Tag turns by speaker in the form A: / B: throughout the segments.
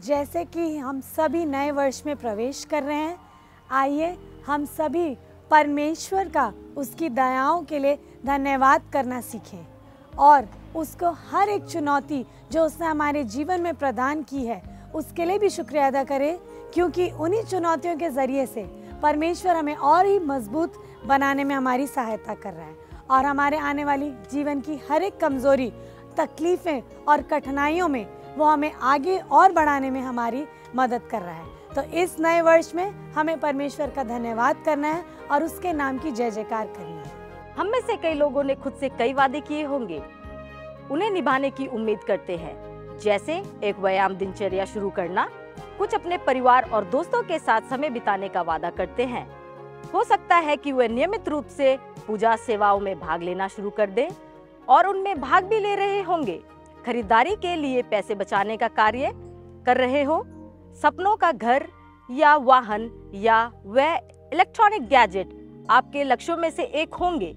A: जैसे कि हम सभी नए वर्ष में प्रवेश कर रहे हैं, आइए हम सभी परमेश्वर का उसकी दयाओं के लिए धन्यवाद करना सीखें और उसको हर एक चुनौती जो उसने हमारे जीवन में प्रदान की है उसके लिए भी शुक्रिया अदा करें, क्योंकि उन्हीं चुनौतियों के ज़रिए से परमेश्वर हमें और ही मजबूत बनाने में हमारी सहायता कर रहा है और हमारे आने वाली जीवन की हर एक कमज़ोरी, तकलीफ़ें और कठिनाइयों में वो हमें आगे और बढ़ाने में हमारी मदद कर रहा है। तो इस नए वर्ष में हमें परमेश्वर का धन्यवाद करना है और उसके नाम की जय जयकार करनी है।
B: हम में से कई लोगों ने खुद से कई वादे किए होंगे, उन्हें निभाने की उम्मीद करते हैं, जैसे एक व्यायाम दिनचर्या शुरू करना। कुछ अपने परिवार और दोस्तों के साथ समय बिताने का वादा करते हैं। हो सकता है कि वे नियमित रूप से पूजा सेवाओं में भाग लेना शुरू कर दें और उनमें भाग भी ले रहे होंगे। खरीदारी के लिए पैसे बचाने का कार्य कर रहे हो। सपनों का घर या वाहन या वह इलेक्ट्रॉनिक गैजेट आपके लक्ष्यों में से एक होंगे।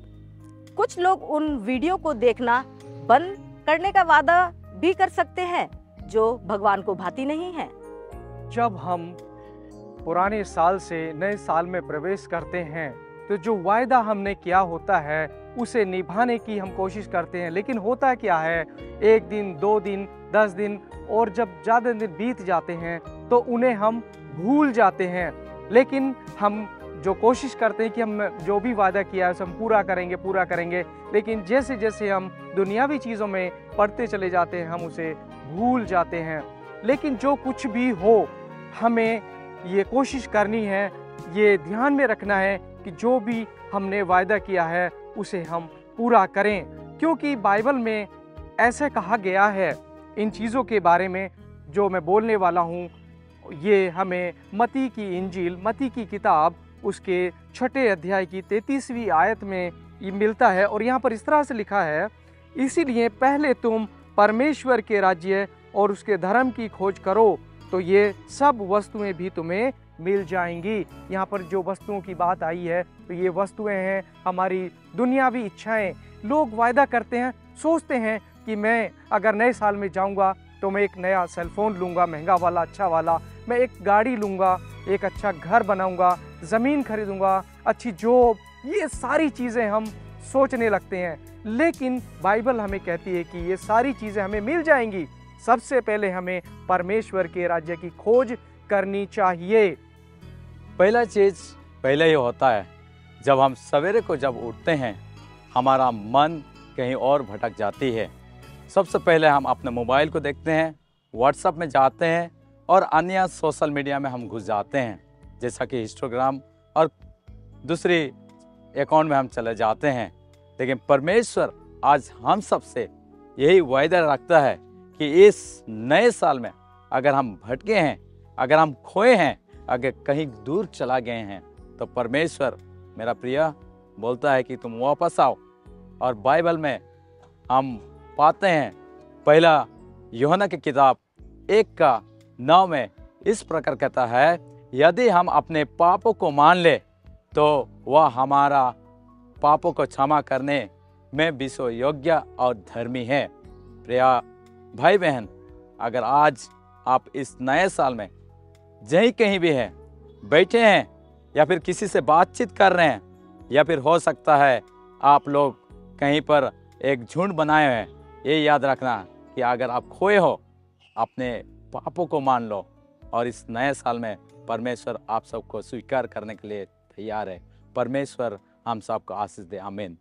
B: कुछ लोग उन वीडियो को देखना बंद करने का वादा भी कर सकते हैं जो भगवान को भाती नहीं है।
C: जब हम पुराने साल से नए साल में प्रवेश करते हैं तो जो वायदा हमने किया होता है उसे निभाने की हम कोशिश करते हैं, लेकिन होता क्या है, एक दिन, 2 दिन, 10 दिन और जब ज़्यादा दिन बीत जाते हैं तो उन्हें हम भूल जाते हैं। लेकिन हम जो कोशिश करते हैं कि हम जो भी वादा किया है उसे हम पूरा करेंगे, लेकिन जैसे जैसे हम दुनियावी चीज़ों में पढ़ते चले जाते हैं हम उसे भूल जाते हैं। लेकिन जो कुछ भी हो, हमें ये कोशिश करनी है, ये ध्यान में रखना है कि जो भी हमने वायदा किया है उसे हम पूरा करें, क्योंकि बाइबल में ऐसे कहा गया है इन चीज़ों के बारे में जो मैं बोलने वाला हूँ। ये हमें मत्ती की इंजील, मत्ती की किताब उसके 6 अध्याय की 33वीं आयत में ये मिलता है और यहाँ पर इस तरह से लिखा है, इसीलिए पहले तुम परमेश्वर के राज्य और उसके धर्म की खोज करो तो ये सब वस्तुएं भी तुम्हें मिल जाएंगी। यहाँ पर जो वस्तुओं की बात आई है तो ये वस्तुएं हैं हमारी दुनियावी इच्छाएं। लोग वायदा करते हैं, सोचते हैं कि मैं अगर नए साल में जाऊंगा तो मैं एक नया सेलफोन लूँगा, महंगा वाला, अच्छा वाला, मैं एक गाड़ी लूँगा, एक अच्छा घर बनाऊँगा, ज़मीन खरीदूँगा, अच्छी जॉब, ये सारी चीज़ें हम सोचने लगते हैं। लेकिन बाइबल हमें कहती है कि ये सारी चीज़ें हमें मिल जाएंगी। सबसे पहले हमें परमेश्वर के राज्य की खोज करनी चाहिए।
D: पहला चीज़ पहले ही होता है, जब हम सवेरे को जब उठते हैं हमारा मन कहीं और भटक जाती है। सबसे पहले हम अपने मोबाइल को देखते हैं, व्हाट्सएप में जाते हैं और अन्य सोशल मीडिया में हम घुस जाते हैं, जैसा कि इंस्टाग्राम और दूसरी अकाउंट में हम चले जाते हैं। लेकिन परमेश्वर आज हम सबसे यही वायदा रखता है कि इस नए साल में अगर हम भटके हैं, अगर हम खोए हैं, अगर कहीं दूर चला गए हैं तो परमेश्वर मेरा प्रिय बोलता है कि तुम वापस आओ। और बाइबल में हम पाते हैं, पहला यूहन्ना की किताब 1:9 में इस प्रकार कहता है, यदि हम अपने पापों को मान ले तो वह हमारा पापों को क्षमा करने में विश्व योग्य और धर्मी है। प्रिया भाई बहन, अगर आज आप इस नए साल में जहीं कहीं भी हैं, बैठे हैं या फिर किसी से बातचीत कर रहे हैं, या फिर हो सकता है आप लोग कहीं पर एक झुंड बनाए हुए हैं, ये याद रखना कि अगर आप खोए हो, अपने पापों को मान लो और इस नए साल में परमेश्वर आप सबको स्वीकार करने के लिए तैयार है। परमेश्वर हम सबको आशीष दे। आमीन।